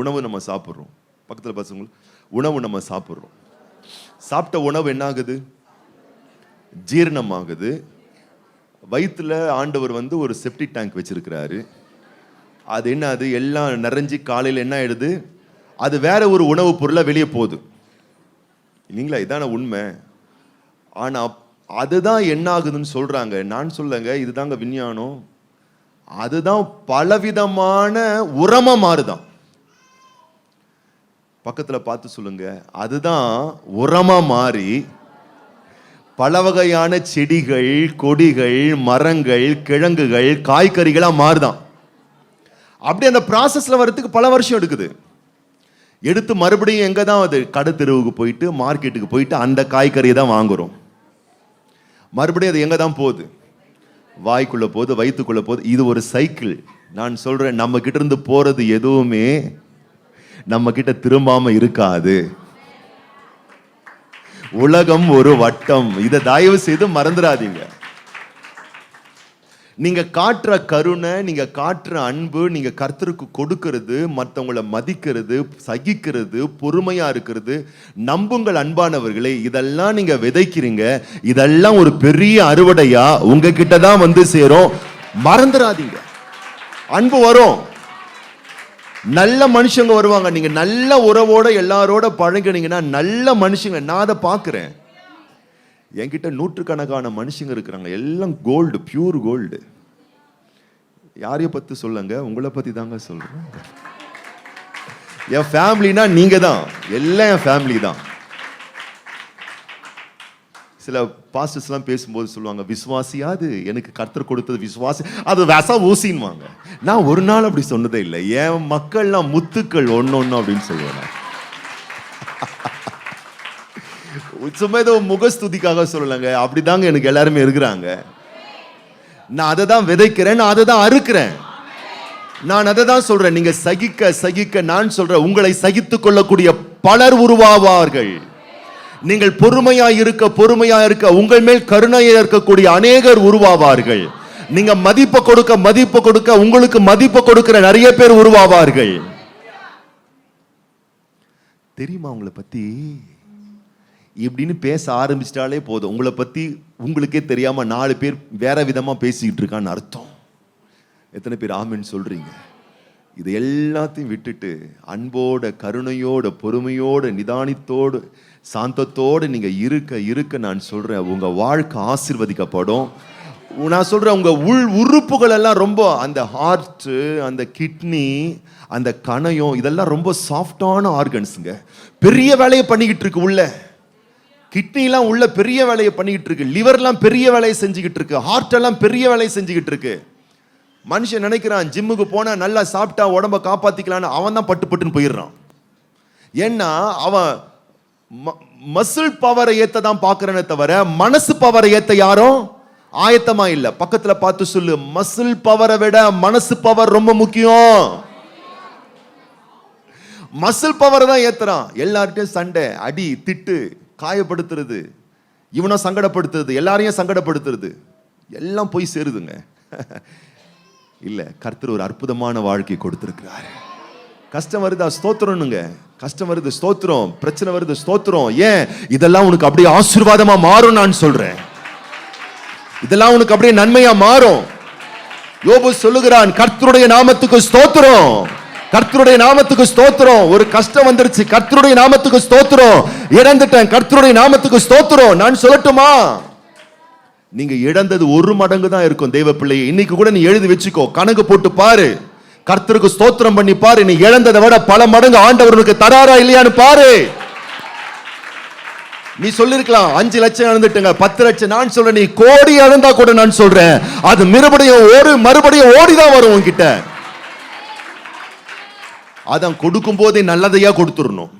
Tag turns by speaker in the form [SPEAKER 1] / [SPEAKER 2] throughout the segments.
[SPEAKER 1] உணவு நம்ம சாப்பிட்றோம். பக்கத்தில் பசங்க உணவு நம்ம சாப்பிட்றோம். சாப்பிட்ட உணவு என்ன ஆகுது? ஜீரணம் ஆகுது. வயிற்றுல ஆண்டவர் ஒரு செப்டிக் டேங்க் வச்சிருக்கிறாரு. அது என்ன, அது எல்லாம் நிறைஞ்சி காலையில் என்ன ஆயிடுது, அது வேற ஒரு உணவுப் பொருளை வெளியே போகுது இல்லைங்களா? இதான உண்மை. ஆனா அதுதான் என்ன ஆகுதுன்னு சொல்றாங்க. நான் சொல்லுங்க, இதுதாங்க விஞ்ஞானம். அதுதான் பலவிதமான உரமா மாறுதான். பக்கத்துல பார்த்து சொல்லுங்க, அதுதான் உரமா மாறி பல வகையான செடிகள், கொடிகள், மரங்கள், கிழங்குகள், காய்கறிகளா மாறுதான். அப்படி அந்த ப்ராசஸ்ல வரதுக்கு பல வருஷம் எடுக்குது. எடுத்து மறுபடியும் எங்க தான் அது கடை தெருவுக்கு போயிட்டு மார்க்கெட்டுக்கு போயிட்டு அந்த காய்கறியை தான் வாங்குறோம். மறுபடியும் அது எங்க தான் போகுது? வாய்க்குள்ள போகுது, வயிற்றுக்குள்ள போகுது. இது ஒரு சைக்கிள். நான் சொல்றேன், நம்ம கிட்ட இருந்து போறது எதுவுமே நம்ம கிட்ட திரும்பாம இருக்காது. உலகம் ஒரு வட்டம். இதை தயவு செய்து மறந்துடாதீங்க. நீங்க காட்டுற கருணை, நீங்க காட்டுற அன்பு, நீங்க கர்த்தருக்கு கொடுக்கிறது, மற்றவங்களை மதிக்கிறது, சகிக்கிறது, பொறுமையா இருக்கிறது, நம்புங்கள் அன்பானவர்களே, இதெல்லாம் நீங்க விதைக்கிறீங்க. இதெல்லாம் ஒரு பெரிய அறுவடையா உங்ககிட்ட தான் சேரும். மறந்துடாதீங்க. அன்பு வரும், நல்ல மனுஷங்க வருவாங்க. நீங்க நல்ல உறவோட எல்லாரோட பழகினீங்கன்னா நல்ல மனுஷங்க. நான் அதை பார்க்கிறேன். என்கிட்ட நூற்றுக்கணக்கான மனுஷங்க இருக்கிறாங்க. எல்லாம் கோல்டு, பியூர் கோல்டு. யாரைய பத்தி சொல்லுங்க? உங்களை பத்தி தாங்க சொல்றேன். என் ஃபேமிலினா நீங்க தான். எல்லாம் என் ஃபேமிலி தான். சில பாஸ்டர்ஸ் எல்லாம் பேசும்போது சொல்லுவாங்க, விசுவாசியாது எனக்கு கர்த்தர் கொடுத்தது விசுவாசி, அது விச ஊசின்வாங்க. நான் ஒரு நாள் அப்படி சொன்னதே இல்லை. என் மக்கள்லாம் முத்துக்கள் ஒன்னொன்னு அப்படின்னு சொல்லுவேன். சும்மா ஏதோ முகஸ்துதிக்காக சொல்லலங்க. அப்படிதாங்க எனக்கு எல்லாருமே இருக்கிறாங்க. நான் அதை தான் விதைக்கிறேன், நான் அதை தான் அறுக்கிறேன். நான் அதை தான் சொல்றேன். நீங்க சகிக்க சகிக்க நான் சொல்றேன், உங்களை சகித்துக் கொள்ளக்கூடிய பலர் உருவாவார்கள். நீங்கள் பொறுமையா இருக்க உங்கள் மேல் கருணையா இருக்கக்கூடிய அநேகர் உருவாவார்கள். நீங்க மதிப்பு கொடுக்க உங்களுக்கு மதிப்பு கொடுக்கிற நிறைய பேர் உருவாவார்கள். தெரியுமா உங்களை பத்தி? இப்படின்னு பேச ஆரம்பிச்சிட்டாலே போதும், உங்களை பத்தி உங்களுக்கே தெரியாம 4 பேர் வேற விதமா பேசிக்கிட்டு இருக்கான்னு அர்த்தம். எத்தனை பேர் ஆமென் சொல்றீங்க? இது எல்லாத்தையும் விட்டுட்டு அன்போட, கருணையோட, பொறுமையோட, நிதானத்தோடு, சாந்தத்தோடு நீங்க இருக்க நான் சொல்றேன், உங்க வாழ்க்கை ஆசீர்வதிக்கப்படும். நான் சொல்றேன், உங்க உறுப்புகள் எல்லாம் ரொம்ப, அந்த ஹார்ட், அந்த கிட்னி, அந்த கணையம், இதெல்லாம் ரொம்ப சாஃப்டான ஆர்கன்ஸுங்க. பெரிய வேலையை பண்ணிக்கிட்டு இருக்கு உள்ள. கிட்னிலாம் உள்ள பெரிய வேலையை பண்ணிக்கிட்டு இருக்கு. லிவர்லாம் பெரிய வேலையை செஞ்சுக்கிட்டு இருக்கு. ஹார்ட் எல்லாம் பெரிய வேலையை செஞ்சுக்கிட்டு இருக்கு. மனுஷன் நினைக்கிறான் ஜிம்முக்கு போனா நல்லா சாப்பிட்டா உடம்ப காப்பாத்திக்கலான்னு. அவன் தான் பட்டுன்னு போயிடுறான். ஏன்னா அவன் மசில் பவரை ஏத்த தான் பாக்குறனே தவிர மனசு பவரை ஏத்த யாரும் ஆயத்தமா இல்ல. பக்கத்துல பார்த்து சொல்லு, மசில் பவரை விட மனசு பவர் ரொம்ப முக்கியம். மசில் பவர் தான் ஏத்துறான். எல்லார்ட்டையும் சண்டை, அடி, திட்டு, காயப்படுத்துறது, இவனை சங்கடப்படுத்துறது, எல்லாரையும் சங்கடப்படுத்துறது, எல்லாம் போய் சேருதுங்க. இல்ல, கர்த்தர் ஒரு அற்புதமான வாழ்க்கை கொடுத்திருக்கிறார். கஷ்டம் வருதா? ஸ்தோத்திரம்னுங்க. கஷ்டம் வருது, ஸ்தோத்திரம். பிரச்சனை வருது, ஸ்தோத்திரம். ஏன்? இதெல்லாம் உனக்கு அப்படியே ஆசீர்வாதமா மாறும். நான் சொல்றேன், இதெல்லாம் உனக்கு அப்படியே நன்மையா மாறும். யோபு சொல்லுகிறான், கர்த்தருடைய நாமத்துக்கு ஸ்தோத்திரம், கர்த்தருடைய நாமத்துக்கு ஸ்தோத்திரம். ஒரு கஷ்டம் வந்துருச்சு, கர்த்தருடைய நாமத்துக்கு ஸ்தோத்திரம். இழந்துட்டேன், கர்த்தருடைய நாமத்துக்கு ஸ்தோத்திரம். நான் சொல்லட்டுமா, நீங்க இழந்தது 1 மடங்கு தான் இருக்கும். தேவ பிள்ளையை இன்னைக்கு கூட நீ எழுதி வச்சுக்கோ, கணக்கு போட்டு பாரு, கர்த்தருக்கு ஸ்தோத்திரம் பண்ணி பாரு. நீ இழந்ததை விட பல மடங்கு ஆண்டவருக்கு தராரா இல்லையான்னு பாரு. நீ சொல்லிருக்கலாம் 5 லட்சம் இழந்துட்டுங்க, 10 லட்சம். நான் சொல்றேன், நீ கோடி இழந்தா கூட நான் சொல்றேன், அது மறுபடியும் ஓடிதான் வரும் உன்கிட்ட. அதான் கொடுக்கும் போதே நல்லதையா கொடுத்துடணும்,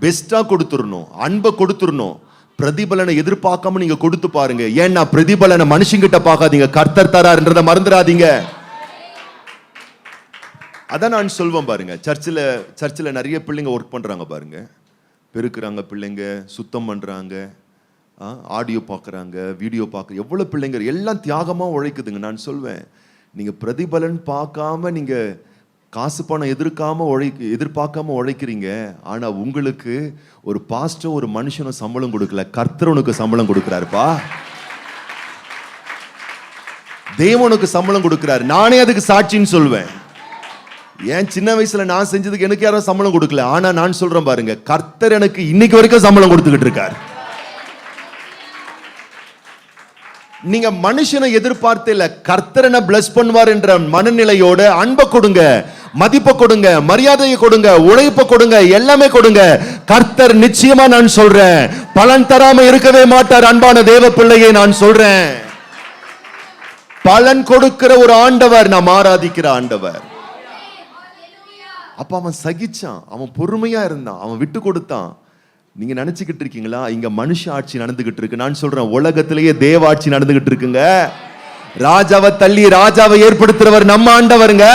[SPEAKER 1] பெஸ்டா கொடுத்துடணும், அன்பை கொடுத்துடணும். பிரதிபலனை எதிர்பார்க்காம நீங்க கொடுத்து பாருங்க. ஏன்னா பிரதிபலனை மனுஷங்கிட்ட பார்க்காதீங்க, கர்த்தர் தரார்ன்றதை மறந்துடாதீங்க. அதான் நான் சொல்வேன் பாருங்க. சர்ச்சில் நிறைய பிள்ளைங்க ஒர்க் பண்றாங்க பாருங்க. பெருக்குறாங்க பிள்ளைங்க, சுத்தம் பண்றாங்க, ஆடியோ பார்க்குறாங்க, வீடியோ பார்க்குற எவ்வளவு பிள்ளைங்க எல்லாம் தியாகமா உழைக்குதுங்க. நான் சொல்வேன், நீங்க பிரதிபலன் பார்க்காம நீங்க காசு பணம் எதிர்பார்க்காம உழைக்கிறீங்க. ஆனா உங்களுக்கு ஒரு பாஸ்டர் ஒரு மனுஷனும் சம்பளம் கொடுக்கல, கர்த்தர் உனக்கு சம்பளம் கொடுக்கிறாருப்பா. தேவனுக்கு சம்பளம் கொடுக்கிறாரு. நானே அதுக்கு சாட்சின்னு சொல்வேன். ஏன் சின்ன வயசுல நான் செஞ்சதுக்கு எனக்கு யாரும் சம்பளம் கொடுக்கல. ஆனா நான் சொல்றேன் பாருங்க, கர்த்தர் எனக்கு இன்னைக்கு வரைக்கும் சம்பளம் கொடுத்துக்கிட்டு இருக்காரு. நீங்க மனுஷனை எதிர்பார்த்து இல்ல, கர்த்தர் என்ன பிளஸ் பண்ணுவார் என்ற மனநிலையோட அன்பை கொடுங்க, மதிப்பை கொடுங்க, மரியாதையை கொடுங்க, உழைப்பை கொடுங்க, எல்லாமே கொடுங்க. கர்த்தர் நிச்சயமா நான் சொல்றேன் பலன் தராம இருக்கவே மாட்டார். அன்பான தேவ பிள்ளையை நான் சொல்றேன், பலன் கொடுக்கிற ஒரு ஆண்டவர் நாம் ஆராதிக்கிற ஆண்டவர். அப்ப அவன் சகிச்சான், அவன் பொறுமையா இருந்தான், அவன் விட்டு கொடுத்தான். நீங்க நினைச்சுக்கிட்டு இருக்கீங்களா இங்க மனுஷ ஆட்சி நடந்துகிட்டு இருக்கு? நான் சொல்றேன், உலகத்திலேயே தேவ ஆட்சி நடந்துகிட்டு இருக்குங்க. ராஜாவை தள்ளி ராஜாவை ஏற்படுத்துறவர் நம்ம ஆண்டவருங்க.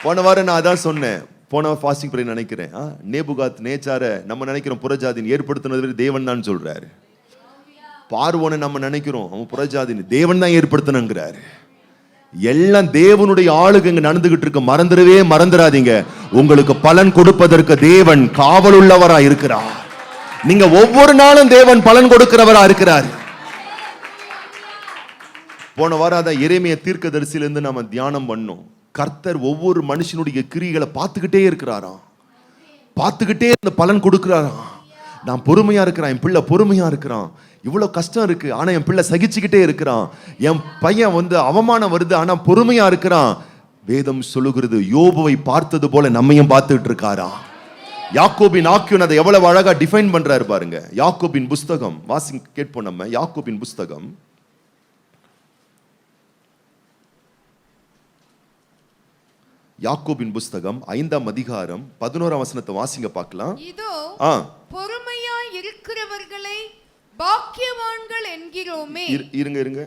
[SPEAKER 1] போன வாரம் நான் அதான் சொன்னேன், போன ஃபாஸ்டிங் பிரே நினைக்கிறேன், நேபுகாத் நேச்சார நம்ம நினைக்கிறோம் புறஜாதின் ஏற்படுத்தினது தேவன் தான் சொல்றாரு. பார்வோனை நம்ம நினைக்கிறோம் அவன் புறஜாதின், தேவன் தான் ஏற்படுத்தணுங்கிறாரு. எல்லாம் தேவனுடைய ஆளுக்கு இங்க நடந்துகிட்டு இருக்கு. மறந்துடாதீங்க, உங்களுக்கு பலன் கொடுப்பதற்கு தேவன் காவல் உள்ளவரா இருக்கிறார். நீங்க ஒவ்வொரு நாளும் தேவன் பலன் கொடுக்கிறவரா இருக்கிறார். போன வாரம் அதான் எரேமியா தீர்க்கதரிசியிலிருந்து நாம தியானம் பண்ணோம். கர்த்தர் ஒவ்வொரு மனுஷனுடைய கிரியைகளை பார்த்துக்கிட்டே இருக்கிறாராம், பார்த்துக்கிட்டே இந்த பலன் கொடுக்கிறாராம். நான் பொறுமையா இருக்கிறான், என் பிள்ளை பொறுமையா இருக்கிறான், இவ்வளவு கஷ்டம் இருக்கு ஆனா என் பிள்ளை சகிச்சுக்கிட்டே இருக்கிறான், என் பையன் அவமானம் வருது ஆனா பொறுமையா இருக்கிறான். வேதம் சொல்லுகிறது, யோபுவை பார்த்தது போல நம்மையும் பார்த்துட்டு இருக்காரா. யாக்கோபின் ஆக்கியோன் அதை எவ்வளவு அழகா டிஃபைன் பண்றாரு பாருங்க. யாக்கோபின் புஸ்தகம் கேட்போம் நம்ம. யாக்கோபின் புஸ்தகம் யாக்கோபின் புஸ்தகம் 5ஆம் அதிகாரம் 11ஆம் வசனத்தை வாசிங்க பார்க்கலாம்.
[SPEAKER 2] இதோ பொறுமையாய் இருக்கிறவர்களை பாக்கியவான்கள் என்கிறோமே.
[SPEAKER 1] இருங்க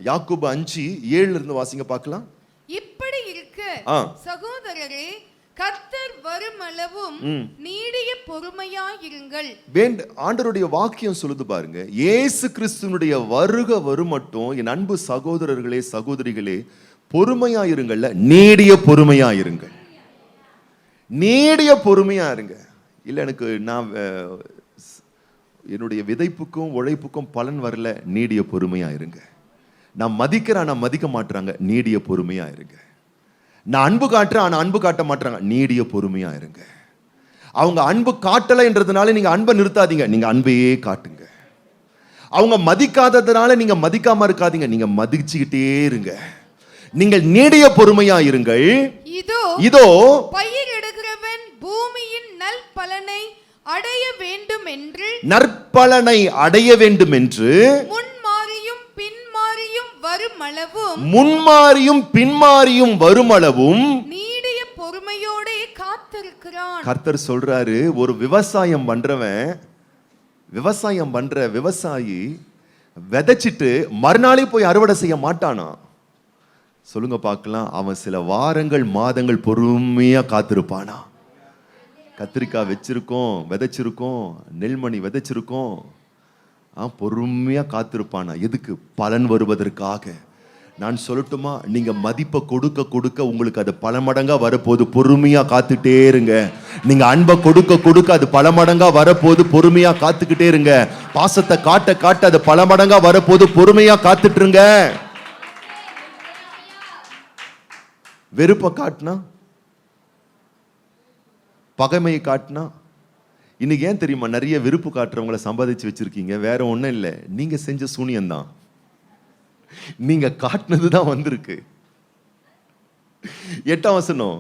[SPEAKER 1] யாக்கோபு 5:7 இருந்து வாசிங்க பார்க்கலாம்.
[SPEAKER 2] இப்படி இருக்க சகோதரரே, கர்த்தர் வருமளவும் நீடிய பொறுமையாயிருங்கள்.
[SPEAKER 1] ஆண்டவருடைய வாக்கியம் சொல்லுது பாருங்க, இயேசு கிறிஸ்துவினுடைய வருகை வரும் மட்டும் என் அன்பு சகோதரர்களே சகோதரிகளே பொறுமையாயிருங்கள்ல, நீடிய பொறுமையாயிருங்கள். நீடிய பொறுமையா இருங்க. இல்ல எனக்கு நான் என்னுடைய விதைப்புக்கும் உழைப்புக்கும் பலன் வரல, நீடிய பொறுமையா இருங்க. நான் மதிக்கிறேன் நான் மதிக்க மாட்டாங்க, நீடிய பொறுமையா இருங்க. நான் அன்பு காட்டுறேன் ஆனா அன்பு காட்ட மாட்டாங்க, நீடிய பொறுமையா இருங்க. அவங்க அன்பு காட்டலைன்றதுனால நீங்க அன்பை நிறுத்தாதீங்க, நீங்க அன்பையே காட்டுங்க. அவங்க மதிக்காததுனால நீங்க மதிக்காம இருக்காதீங்க, நீங்க மதிச்சுக்கிட்டே இருங்க. நீங்கள் நீடிய பொறுமையா இருங்கள். இதோ
[SPEAKER 2] பயிரிடுகிறவன் பூமியின் நற்பலனை அடைய வேண்டும் என்று,
[SPEAKER 1] நற்பலனை அடைய வேண்டும் என்று
[SPEAKER 2] முன்மாறியும்
[SPEAKER 1] பின்மாறியும் வருமளவும்
[SPEAKER 2] நீடிய பொறுமையோடே காத்திருக்கிறான்.
[SPEAKER 1] கர்த்தர் சொல்றாரு, ஒரு விவசாயம் பண்ற விவசாயி விதைச்சிட்டு மறுநாளே போய் அறுவடை செய்ய மாட்டானா? சொல்லுங்க பார்க்கலாம். அவன் சில வாரங்கள் மாதங்கள் பொறுமையா காத்திருப்பானா? கத்திரிக்காய் விதைச்சிருக்கோம், நெல்மணி விதைச்சிருக்கோம், பொறுமையா காத்திருப்பானா? எதுக்கு? பலன் வருவதற்காக. நான் சொல்லட்டுமா, நீங்க மதிப்பை கொடுக்க கொடுக்க உங்களுக்கு அது பல மடங்கா வரப்போது. பொறுமையா காத்துட்டே இருங்க. நீங்க அன்பை கொடுக்க கொடுக்க அது பல மடங்கா வரப்போது. பொறுமையா காத்துக்கிட்டே இருங்க. பாசத்தை காட்ட காட்ட அது பல மடங்கா வரப்போது. பொறுமையா காத்துட்டு இருங்க. வெறுப்பை காட்டினா, பகைமையை காட்டினா, இன்னைக்கு ஏன் தெரியுமா நிறைய வெறுப்பு காட்டுறவங்களை சம்பாதிச்சு வச்சிருக்கீங்க? வேற ஒண்ணும் இல்லை, நீங்க செஞ்ச சூனியம்தான், நீங்க காட்டினதுதான் வந்திருக்கு. 8ஆம் வசனம்,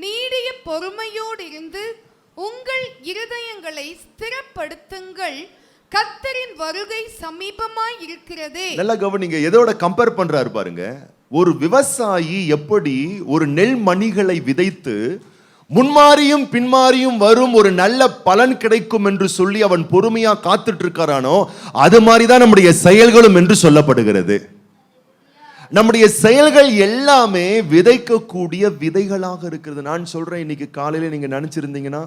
[SPEAKER 2] நீடிய பொறுமையோடு இருந்து உங்கள் இருதயங்களை ஸ்திரப்படுத்துங்கள், கர்த்தரின் வருகை சமீபமாய் இருக்கிறது.
[SPEAKER 1] நல்லா கவனிங்க, எதோட கம்பேர் பண்றாரு பாருங்க. ஒரு விவசாயி எப்படி ஒரு நெல் மணிகளை விதைத்து முன்மாறியும் பின்மாறியும் வரும் ஒரு நல்ல பலன் கிடைக்கும் என்று சொல்லி அவன் பொறுமையா காத்துட்டு இருக்காரானோ, அது மாதிரிதான் நம்முடைய செயல்களும் என்று சொல்லப்படுகிறது. நம்முடைய செயல்கள் எல்லாமே விதைக்கக்கூடிய விதைகளாக இருக்கிறது. நான் சொல்றேன், இன்னைக்கு காலையில நீங்க நினைச்சிருந்தீங்கன்னா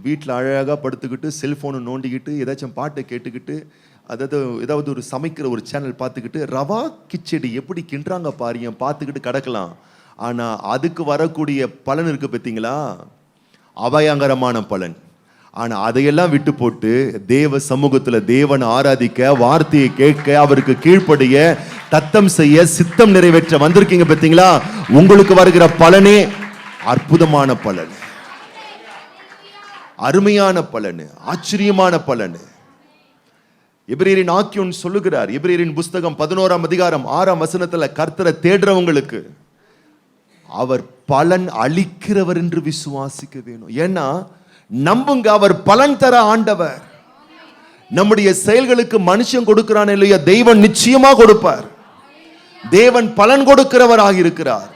[SPEAKER 1] வீட்டில் அழகாக படுத்துக்கிட்டு செல்ஃபோனை நோண்டிக்கிட்டு ஏதாச்சும் பாட்டை கேட்டுக்கிட்டு ஏதாவது ஒரு சமைக்கிற ஒரு சேனல் பார்த்துக்கிட்டு ரவா கிச்சடி எப்படி கிண்டுறாங்க பாருங்க பார்த்துக்கிட்டு கிடக்கலாம். ஆனால் அதுக்கு வரக்கூடிய பலன் இருக்கு பார்த்தீங்களா, அபயங்கரமான பலன். ஆனால் அதையெல்லாம் விட்டு போட்டு தேவ சமூகத்தில் தேவனை ஆராதிக்க, வார்த்தையை கேட்க, அவருக்கு கீழ்ப்படிய, தத்தம் செய்ய, சித்தம் நிறைவேற்ற வந்திருக்கீங்க பார்த்தீங்களா, உங்களுக்கு வருகிற பலனே அற்புதமான பலன், அருமையான பலன், ஆச்சரியமான பலன். எபிரேயரின் ஆக்கியோன் சொல்லுகிறார், எபிரேயரின் புஸ்தகம் 11ஆம் அதிகாரம் 6ஆம் வசனத்துல, கர்த்தரை தேடுறவங்களுக்கு அவர் பலன் அளிக்கிறவர் என்று விசுவாசிக்க வேணும். ஏன்னா நம்புங்க, அவர் பலன் தர ஆண்டவர். நம்முடைய செயல்களுக்கு மனுஷன் கொடுக்கிறான் இல்லையா, தெய்வன் நிச்சயமா கொடுப்பார். தேவன் பலன் கொடுக்கிறவராக இருக்கிறார்.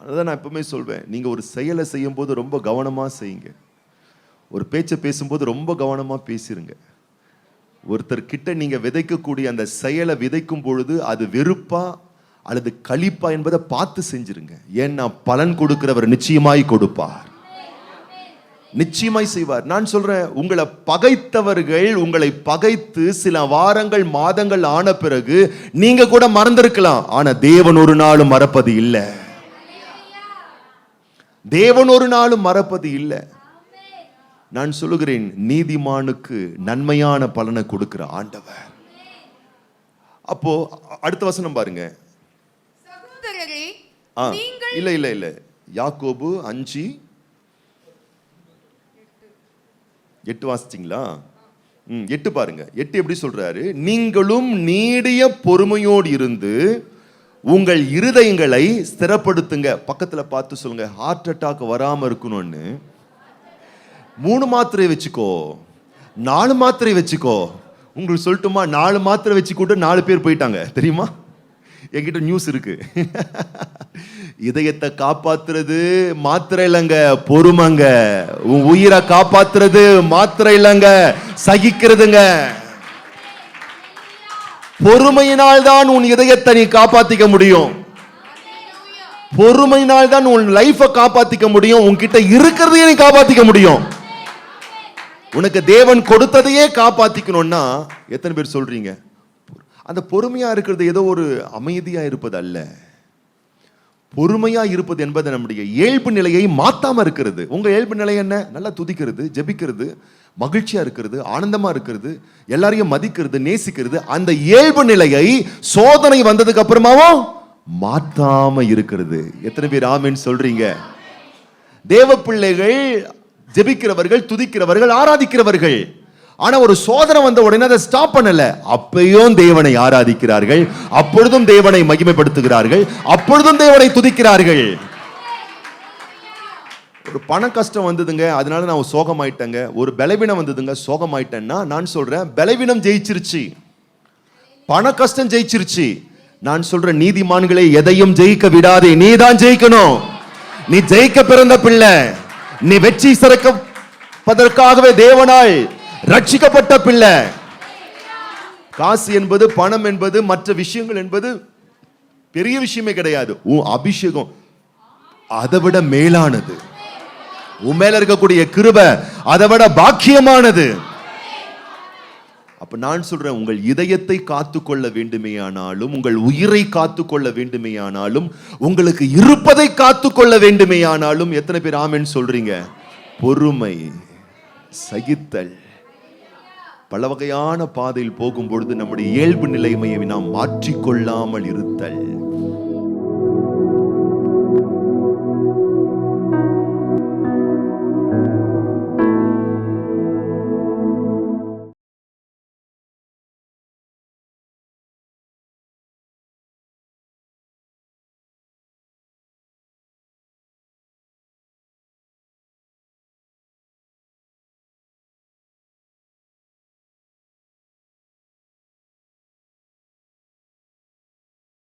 [SPEAKER 1] அதான் நான் எப்பவுமே சொல்வேன், நீங்க ஒரு செயலை செய்யும் போது ரொம்ப கவனமா செய்யுங்க. ஒரு பேச்சை பேசும்போது ரொம்ப கவனமா பேசிருங்க. ஒருத்தர் கிட்ட நீங்க விதைக்கக்கூடிய அந்த செயலை விதைக்கும் பொழுது அது வெறுப்பா அல்லது களிப்பா என்பதை பார்த்து செஞ்சிருங்க. ஏன்னா பலன் கொடுக்கிறவர் நிச்சயமாய் கொடுப்பார், நிச்சயமாய் செய்வார். நான் சொல்றேன், உங்களை பகைத்தவர்கள் உங்களை பகைத்து சில வாரங்கள் மாதங்கள் ஆன பிறகு நீங்க கூட மறந்திருக்கலாம். ஆனா தேவன் ஒரு நாளும் மறப்பது இல்லை, தேவன் ஒரு நாளும் மறப்பது இல்லை. நான் சொல்லுகிறேன், நீதிமானுக்கு நன்மையான பலனை கொடுக்கிற ஆண்டவர். அப்போ அடுத்த வசனம் பாருங்க.
[SPEAKER 2] சகோதரரே,
[SPEAKER 1] இல்ல இல்ல இல்ல யாக்கோபு 5:8 வாசிச்சிங்களா? 8 பாருங்க. 8 எப்படி சொல்றாரு? நீங்களும் நீடிய பொறுமையோடு இருந்து உங்கள் இருதயங்களை ஸ்திரப்படுத்துங்க. பக்கத்துல பார்த்து சொல்லுங்க, ஹார்ட் அட்டாக் வராம இருக்கணும்னு 3 மாத்திரை வச்சுக்கோ, 4 மாத்திரை வச்சுக்கோ. உங்களுக்கு சொல்லட்டுமா, 4 மாத்திரை வச்சுக்கூட 4 பேர் போயிட்டாங்க தெரியுமா? என்கிட்ட நியூஸ் இருக்கு. இதயத்தை காப்பாத்துறது மாத்திரை இல்லைங்க, பொறுமைங்க. உன் உயிரை காப்பாத்துறது மாத்திரை இல்லைங்க, சகிக்கிறதுங்க. பொறுமையினால் தான் உன் இதயத்தை நீ காப்பாத்திக்க முடியும். பொறுமையினால் தான் உன் லைஃபை காப்பாத்திக்க முடியும். உன்கிட்ட இருக்கிறதையே நீ காப்பாத்திக்க முடியும். உனக்கு தேவன் கொடுத்ததையே காப்பாத்திக்கணும்னா எத்தனை பேர் சொல்றீங்க? அந்த பொறுமையா இருக்கிறது ஏதோ ஒரு அமைதியா இருப்பது அல்ல. பொறுமையா இருப்பது என்பது நம்முடைய இயல்பு நிலையை மாத்தாம இருக்கிறது. உங்க இயல்பு நிலை என்ன? நல்லா துதிக்கிறது, ஜெபிக்கிறது, மகிழ்ச்சியா இருக்கிறது, ஆனந்தமா இருக்கிறது, எல்லாரையும் மதிக்கிறது, நேசிக்கிறது. அந்த இயல்பு நிலையை சோதனை வந்ததுக்கு அப்புறமாவும் மாத்தாம இருக்கிறது. எத்தனை பேர் ஆமென் சொல்றீங்க? தேவ பிள்ளைகள் ஜெபிக்கிறவர்கள், துதிக்கிறவர்கள், ஆராதிக்கிறவர்கள். ஆனா ஒரு சோதனை வந்த உடனே அதை ஸ்டாப் பண்ணல. அப்பயும் தேவனை ஆராதிக்கிறார்கள், அப்பொழுதும் தேவனை மகிமைப்படுத்துகிறார்கள், அப்பொழுதும் தேவனை துதிக்கிறார்கள். ஒரு பண கஷ்டம் வந்ததுங்க, அதனால நான் சோகமாயிட்டேங்க. ஒரு பலவீனம் வந்ததுங்க, சோகமாயிட்டேன்னா நான் சொல்றேன், பலவீனம் ஜெயிச்சிருச்சு, பண கஷ்டம் ஜெயிச்சிருச்சு. நான் சொல்றேன், நீதிமான்களை எதையும் ஜெயிக்க விடாதே, நீ தான் ஜெயிக்கணும். நீ ஜெயிக்க பிறந்த பிள்ளை, நீ வெற்றி சிறப்பதற்காகவே தேவனால் ரட்சிக்கப்பட்ட பிள்ளை. காசு என்பது, பணம் என்பது, மற்ற விஷயங்கள் என்பது பெரிய விஷயமே கிடையாது. உன் அபிஷேகம் அதை விட மேலானது. உன் மேல இருக்கக்கூடிய கிருபை அதை விட பாக்கியமானது. அப்ப நான் சொல்றேன், உங்கள் இதயத்தை காத்துக்கொள்ள வேண்டுமேயானாலும், உங்கள் உயிரை காத்துக்கொள்ள வேண்டுமேயானாலும், உங்களுக்கு இருப்பதை காத்துக்கொள்ள வேண்டுமேயானாலும், எத்தனை பேர் ஆமென் சொல்றீங்க? பொறுமை, சகித்தல். பல வகையான பாதையில் போகும் பொழுது நம்முடைய இயல்பு நிலைமையை நாம் மாற்றிக்கொள்ளாமல் இருத்தல்.